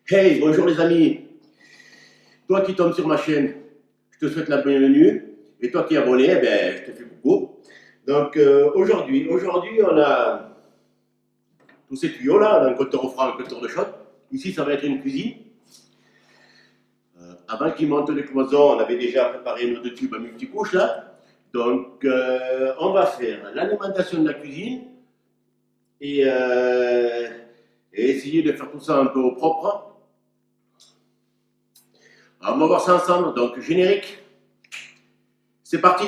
Hey, bonjour les amis. Toi qui tombes sur ma chaîne, je te souhaite la bienvenue. Et toi qui es abonné, eh ben, je te fais coucou. Donc aujourd'hui, on a tous ces tuyaux là, on a un compteur au franc, un compteur de shot. Ici, ça va être une cuisine. Avant qu'ils montent les cloisons, on avait déjà préparé nos deux tubes à multicouches là. Donc on va faire l'alimentation de la cuisine et, euh, et essayer de faire tout ça un peu au propre. Alors, on va voir ça ensemble. Donc générique, c'est parti.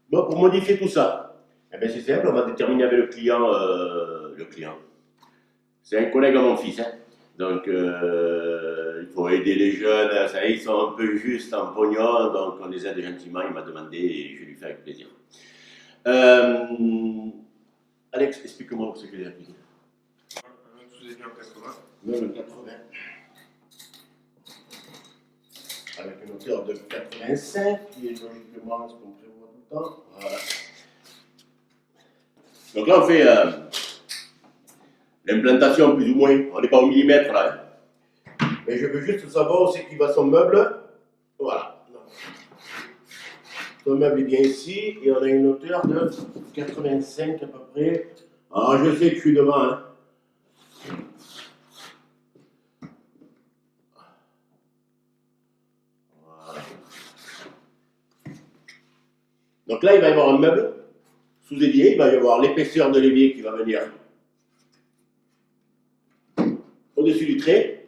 Bon, pour modifier tout ça, eh ben, c'est simple, on va déterminer avec le client. C'est un collègue à mon fils. Hein. Donc, il faut aider les jeunes. Ça, ils sont un peu juste en pognon, donc on les aide gentiment. Il m'a demandé et je lui fais avec plaisir. Euh, Alex, explique-moi ce que j'ai appris. Sous-épi en 80. Même 80. Avec une hauteur de 85, qui est logiquement ce qu'on prévoit tout le temps. Voilà. Donc là, on fait l'implantation plus ou moins. On n'est pas au millimètre là. Hein. Mais je veux juste savoir où c'est qu'il va son meuble. Voilà. Son meuble est bien ici et on a une hauteur de 85 à peu près. Alors je sais que je suis devant. Hein. Voilà. Donc là, il va y avoir un meuble sous évier. Il va y avoir l'épaisseur de l'évier qui va venir au-dessus du trait.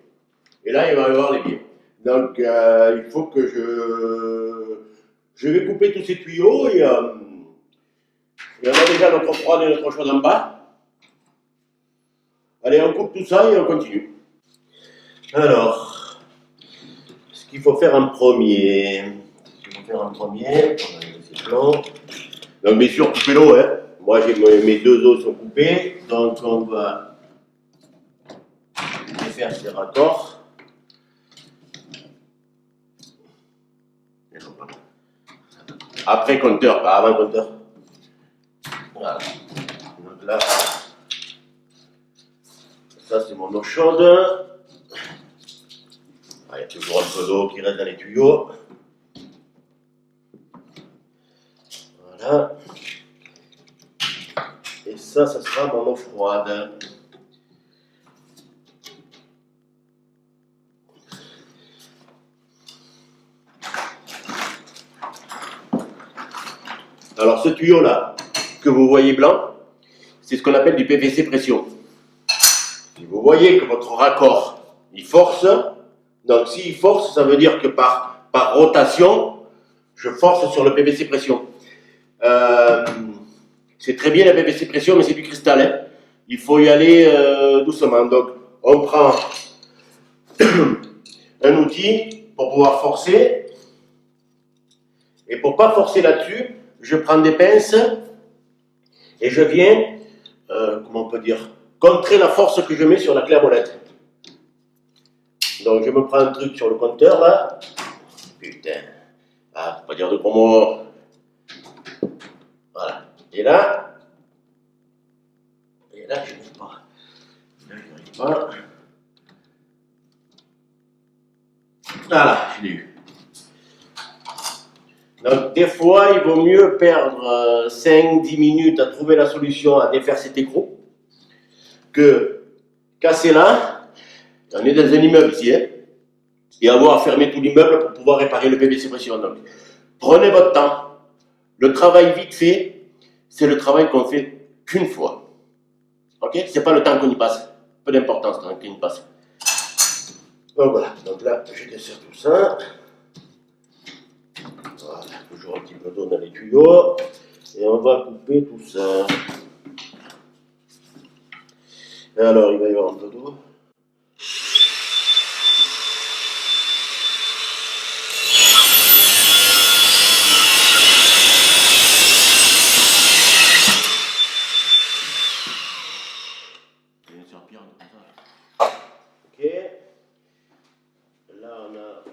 Et là, il va y avoir l'évier. Donc il faut que je vais couper tous ces tuyaux et on a déjà notre froide et notre chaude en bas. Allez, on coupe tout ça et on continue. Alors, ce qu'il faut faire en premier, on a laissé blanc. Donc bien sûr, couper l'eau. Hein. Moi, mes deux os sont coupés, donc on va faire ces raccords. Après compteur, pas avant compteur. Voilà. Donc là, ça c'est mon eau chaude. Il y a toujours un peu d'eau qui reste dans les tuyaux. Voilà. Et ça sera mon eau froide. Alors ce tuyau là, que vous voyez blanc, c'est ce qu'on appelle du PVC pression. Si vous voyez que votre raccord, il force, donc s'il force, ça veut dire que par rotation, je force sur le PVC pression. C'est très bien la PVC pression, mais c'est du cristal. Hein. Il faut y aller doucement. Donc on prend un outil pour pouvoir forcer. Et pour ne pas forcer là-dessus, je prends des pinces et je viens, comment on peut dire, contrer la force que je mets sur la clé à molette. Donc je me prends un truc sur le compteur là. Putain. Ah, faut pas dire de gros mots. Voilà. Et là, je n'arrive pas. Voilà, je l'ai eu. Donc des fois, il vaut mieux perdre 5-10 minutes à trouver la solution à défaire cet écrou que casser là. On est dans un immeuble ici, hein, et avoir à fermer tout l'immeuble pour pouvoir réparer le PVC pression. Donc, prenez votre temps. Le travail vite fait, c'est le travail qu'on fait qu'une fois. Ok? C'est pas le temps qu'on y passe. Peu d'importance quand on y passe. Donc voilà. Donc là, je desserre tout ça. Voilà. Toujours un petit peu d'eau dans les tuyaux. Et on va couper tout ça. Et alors, il va y avoir un peu d'eau. Ok. Là, on a.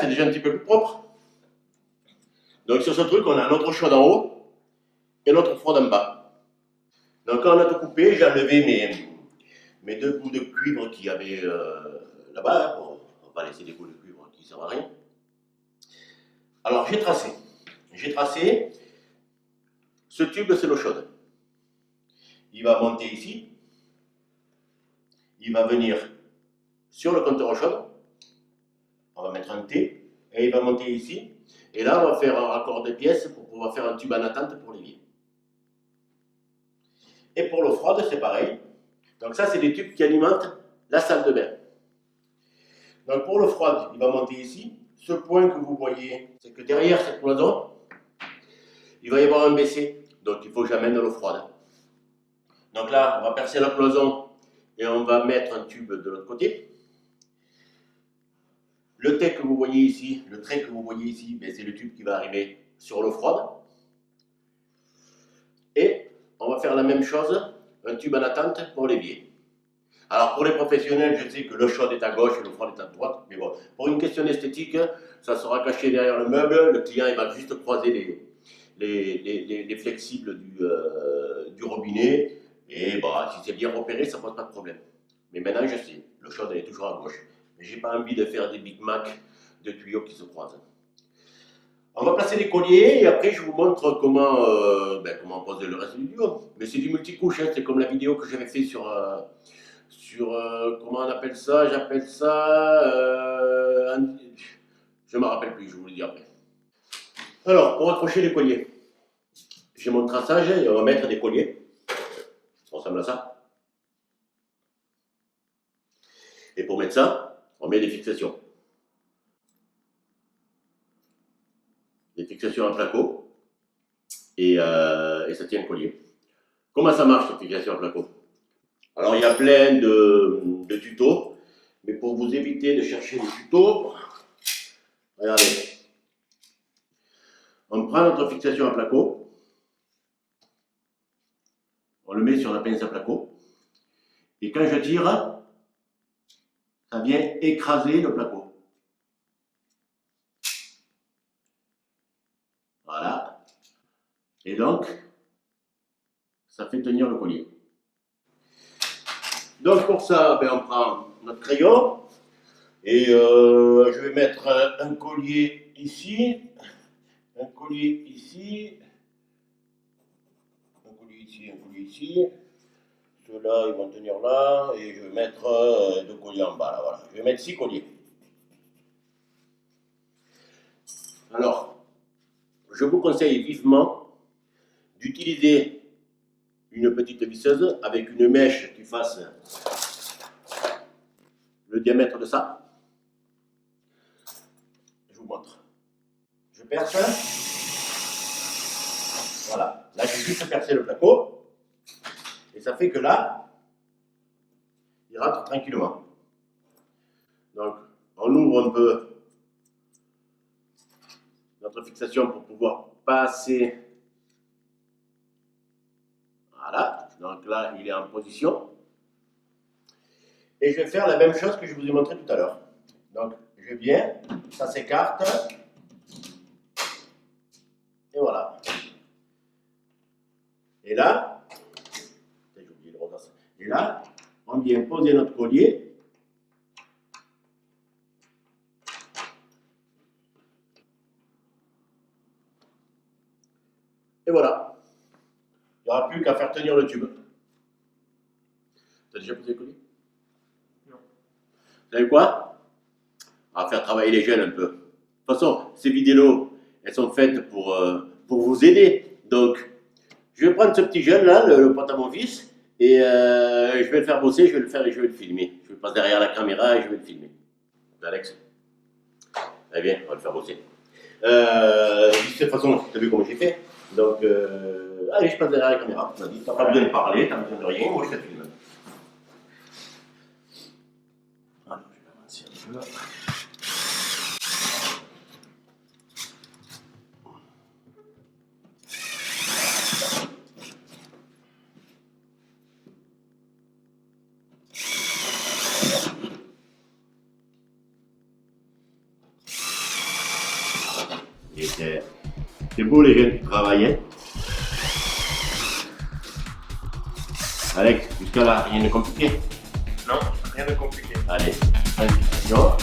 c'est déjà un petit peu plus propre. Donc sur ce truc, on a notre chaude en haut et notre froide en bas. Donc quand on a tout coupé, j'ai enlevé mes deux bouts de cuivre qu'il y avait là-bas. Bon, on va laisser des bouts de cuivre qui ne servent à rien. Alors j'ai tracé. J'ai tracé. Ce tube, c'est l'eau chaude. Il va monter ici. Il va venir sur le compteur eau chaude. On va mettre un T. Et il va monter ici. Et là, on va faire un raccord de pièces pour pouvoir faire un tube en attente pour l'évier. Et pour l'eau froide, c'est pareil. Donc ça, c'est des tubes qui alimentent la salle de bain. Donc pour l'eau froide, il va monter ici. Ce point que vous voyez, c'est que derrière cette cloison, il va y avoir un WC. Donc il faut que j'amène de l'eau froide. Donc là, on va percer la cloison et on va mettre un tube de l'autre côté. Le trait que vous voyez ici, ben, c'est le tube qui va arriver sur l'eau froide. Et on va faire la même chose, un tube en attente pour l'évier. Alors pour les professionnels, je sais que l'eau chaude est à gauche et l'eau froide est à droite, mais bon, pour une question esthétique, ça sera caché derrière le meuble, le client il va juste croiser les flexibles du robinet, et bah, si c'est bien repéré, ça ne pose pas de problème. Mais maintenant je sais, l'eau chaude elle est toujours à gauche, mais j'ai pas envie de faire des Big Mac de tuyaux qui se croisent. On va placer les colliers et après je vous montre comment poser le reste du duo. Mais c'est du multicouche, hein, c'est comme la vidéo que j'avais fait sur comment on appelle ça. J'appelle ça. Je ne me rappelle plus, je vous le dis après. Alors, pour accrocher les colliers, j'ai mon traçage et on va mettre des colliers. Ça ressemble à ça. Et pour mettre ça, on met des fixations. Des fixations à placo. Et ça tient le collier. Comment ça marche, cette fixation à placo? Alors, il y a plein de tutos. Mais pour vous éviter de chercher les tutos, regardez. On prend notre fixation à placo, on le met sur la pince à placo, et quand je tire, ça vient écraser le placo. Voilà. Et donc, ça fait tenir le collier. Donc pour ça, on prend notre crayon, et je vais mettre un collier ici, un collier ici, un collier ici, un collier ici. Ceux-là, ils vont tenir là, et je vais mettre deux colliers en bas, là, voilà. Je vais mettre 6 colliers. Alors, je vous conseille vivement d'utiliser une petite visseuse avec une mèche qui fasse le diamètre de ça. Je vous montre. Je perce. Voilà. Là, j'ai juste percé le placo. Et ça fait que là, il rentre tranquillement. Donc, on ouvre un peu notre fixation pour pouvoir passer. Voilà. Donc là, il est en position. Et je vais faire la même chose que je vous ai montré tout à l'heure. Donc, je viens, ça s'écarte. Et voilà. Et là, j'ai oublié de redresser. Et là, on vient poser notre collier. Et voilà. Il n'y aura plus qu'à faire tenir le tube. Tu as déjà posé le collier? Non. Vous savez quoi? On va faire travailler les jeunes un peu. De toute façon, ces vidéos, elles sont faites pour vous aider. Donc, je vais prendre ce petit jeune là, le pote à mon fils, et je vais le faire bosser, je vais le faire et je vais le filmer. Je vais passer derrière la caméra et je vais le filmer. Alex, allez viens, on va le faire bosser. De toute façon, tu as vu comment j'ai fait. Donc, allez, je passe derrière la caméra. Tu m'as dit, tu n'as pas besoin de parler, tu n'as besoin de rien, moi je te filme. Alors, je vais avancer un peu. C'est beau les jeunes qui travaillent. Hein. Alex, jusqu'à là, rien de compliqué. Non, rien de compliqué. Allez, attention.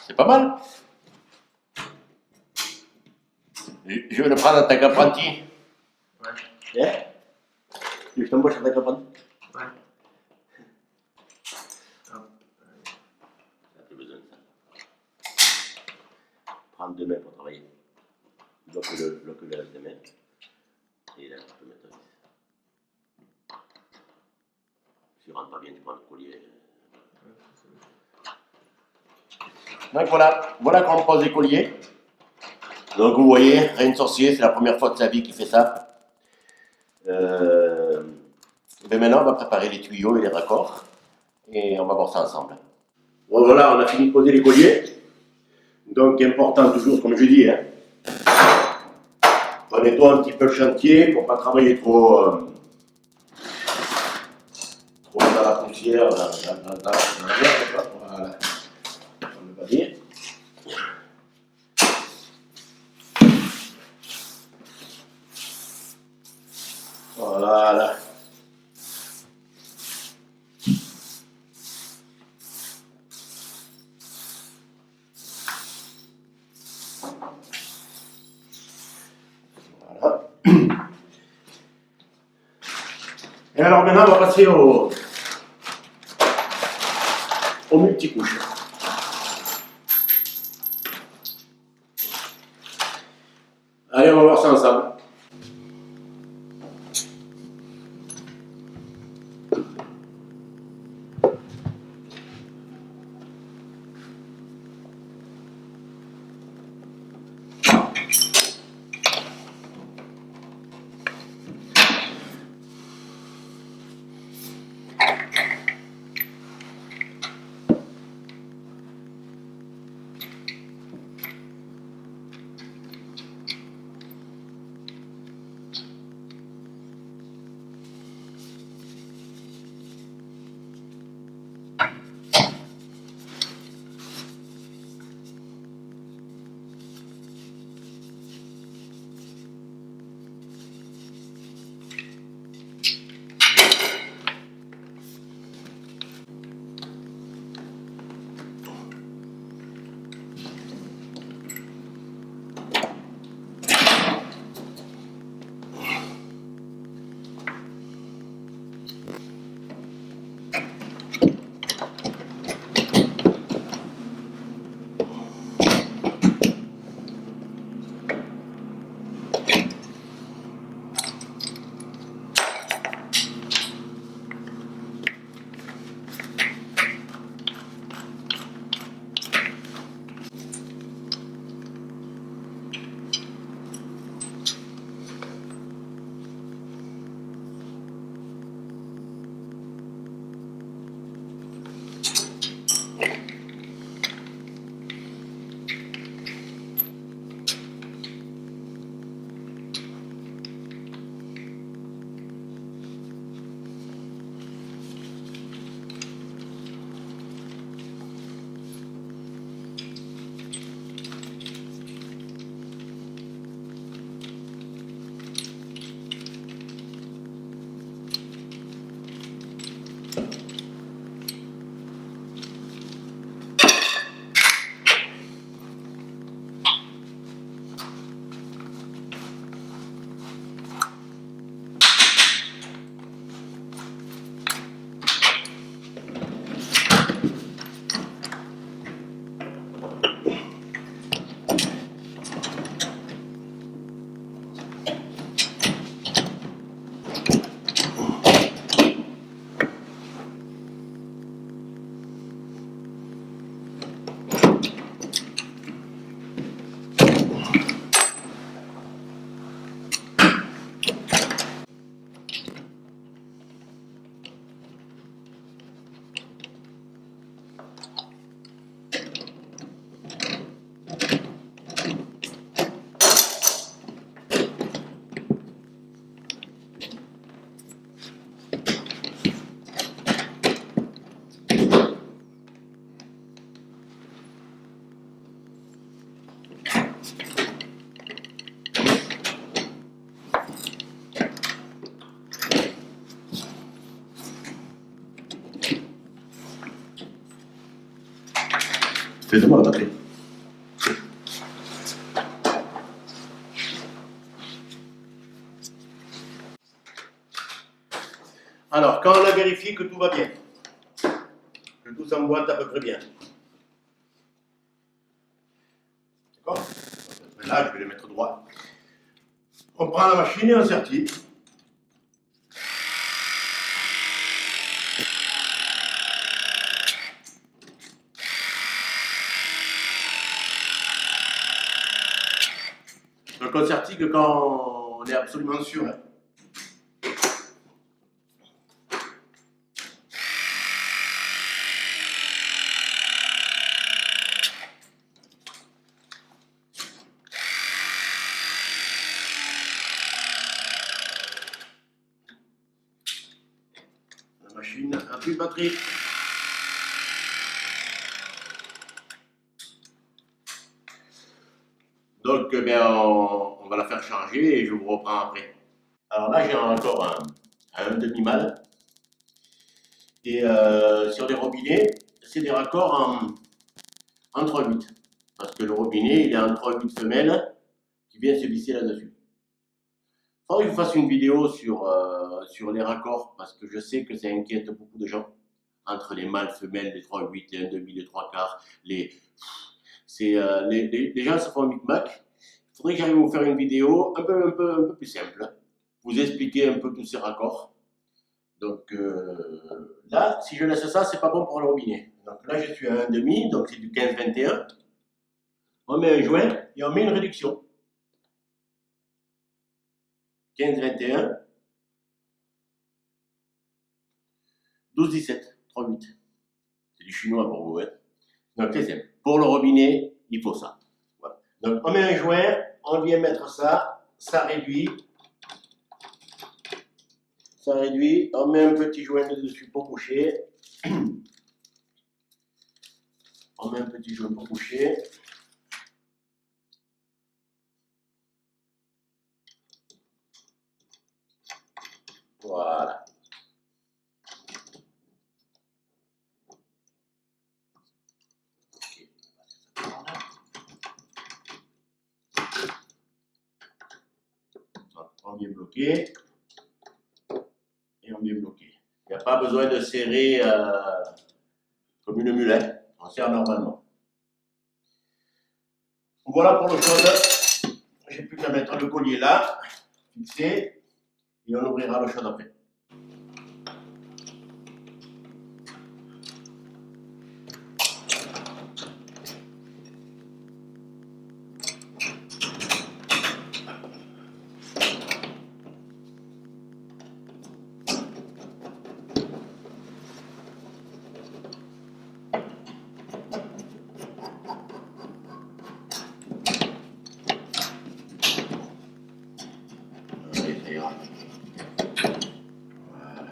C'est pas mal. Je vais le prendre en tant qu'apprenti. Ouais. Hein? Je t'embauche en tant qu'apprenti. Ouais. Ça, j'ai besoin de ça. Prends 2 mains pour travailler. Bloque le reste des mains. Et là, tu peux mettre un vis. Si tu rentres pas bien, tu prends le collier. Donc voilà comment on pose les colliers. Donc vous voyez, rien de sorcier, c'est la première fois de sa vie qu'il fait ça. Ben maintenant, on va préparer les tuyaux et les raccords. Et on va voir ça ensemble. Bon voilà, on a fini de poser les colliers. Donc important toujours, comme je dis, hein, prenez-toi un petit peu le chantier pour ne pas travailler trop dans la poussière, dans la merde. Voilà. On va dire. Voilà. Voilà. Et alors maintenant, on va passer au multicouche. Allez, on va voir ça ensemble. Fais-moi la batterie. Alors, quand on a vérifié que tout va bien, que tout s'emboîte à peu près bien. D'accord? Là, je vais les mettre droit. On prend la machine et on sertit. Donc on sertit que quand on est absolument sûr. Hein. La machine a plus de batterie. Donc on va la faire charger et je vous reprends après. Alors là j'ai encore un demi-mal. Et sur les robinets, c'est des raccords en 3/8. Parce que le robinet, il est en 3/8 femelles qui vient se visser là-dessus. Il faudrait que je fasse une vidéo sur les raccords parce que je sais que ça inquiète beaucoup de gens. Entre les mâles, femelles, les 3/8, les 1/2, les 3/4, les gens se font un micmac. Il faudrait que j'arrive à vous faire une vidéo un peu plus simple. Vous expliquer un peu tous ces raccords. Donc là, si je laisse ça, c'est pas bon pour le robinet. Donc là, je suis à 1,5, donc c'est du 15-21. On met un joint et on met une réduction. 15-21, 12-17, 3/8. C'est du chinois pour vous. Hein. Donc c'est simple. Pour le robinet, il faut ça. Voilà. Donc on met un joint, on vient mettre ça, ça réduit. Ça réduit, on met un petit joint dessus pour boucher. On met un petit joint pour boucher. Voilà. Donc, on vient bloquer. Et on vient bloquer. Il n'y a pas besoin de serrer comme une mulette. On serre normalement. Voilà pour le chaude. J'ai plus qu'à mettre le collier là, fixé, et on ouvrira le chaude après. Allez, ça ira. Voilà.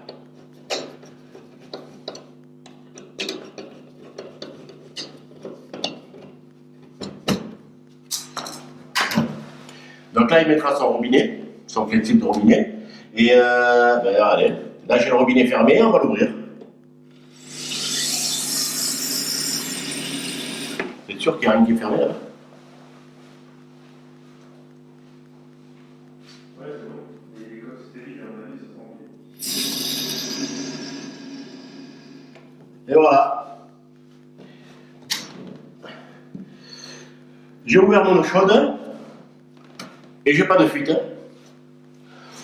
Donc là, il mettra son robinet, son flexible de robinet. Et allez, là j'ai le robinet fermé, on va l'ouvrir. C'est sûr qu'il n'y a rien qui est fermé là-bas. Ouais, c'est bon. Et quand c'est stérile, à mon avis, ça sent bon. Et voilà. J'ai ouvert mon eau chaude et j'ai pas de fuite.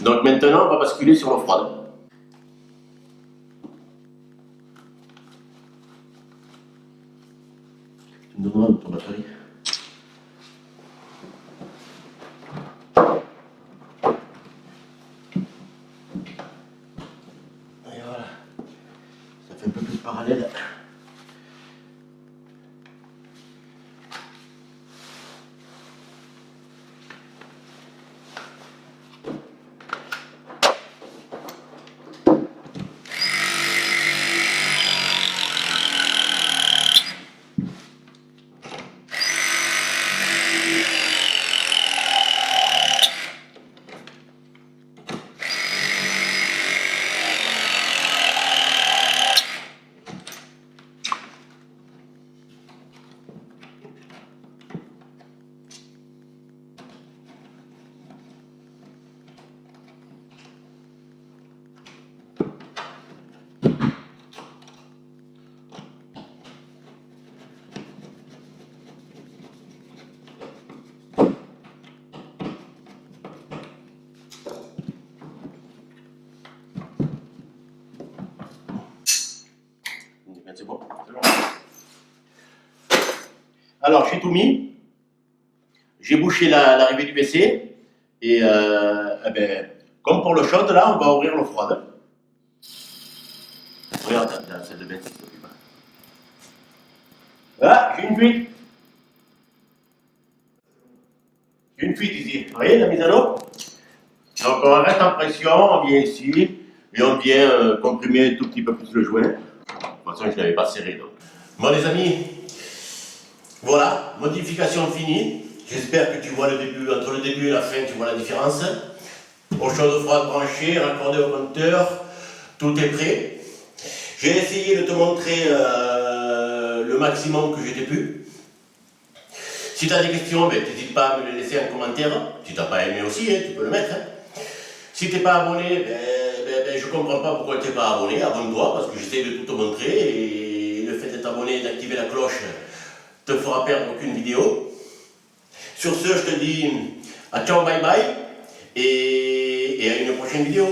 Donc maintenant, on va basculer sur l'eau froide. Tu me donneras ton batterie. Et voilà. Ça fait un peu plus parallèle. C'est bon, c'est bon. Alors, j'ai tout mis. J'ai bouché l'arrivée du WC. Et eh ben, comme pour le shot, là, on va ouvrir l'eau froide. Regarde, la salle de bain, c'est pas. Ah, j'ai une fuite. J'ai une fuite ici. Vous voyez la mise à l'eau? Donc, on reste en pression, on vient ici. Et on vient comprimer un tout petit peu plus le joint. De toute façon, je ne l'avais pas serré. Donc. Bon, les amis, voilà, modification finie. J'espère que tu vois le début, entre le début et la fin, tu vois la différence. Eau chaude froide branchée, raccordée au compteur, tout est prêt. J'ai essayé de te montrer le maximum que j'étais pu. Si tu as des questions, ben, n'hésite pas à me les laisser en commentaire. Si tu n'as pas aimé aussi, tu peux le mettre. Si tu n'es pas abonné, je ne comprends pas pourquoi tu n'es pas abonné. Abonne-toi parce que j'essaie de tout te montrer. Et le fait d'être abonné et d'activer la cloche te fera perdre aucune vidéo. Sur ce, je te dis à ciao, bye bye et à une prochaine vidéo.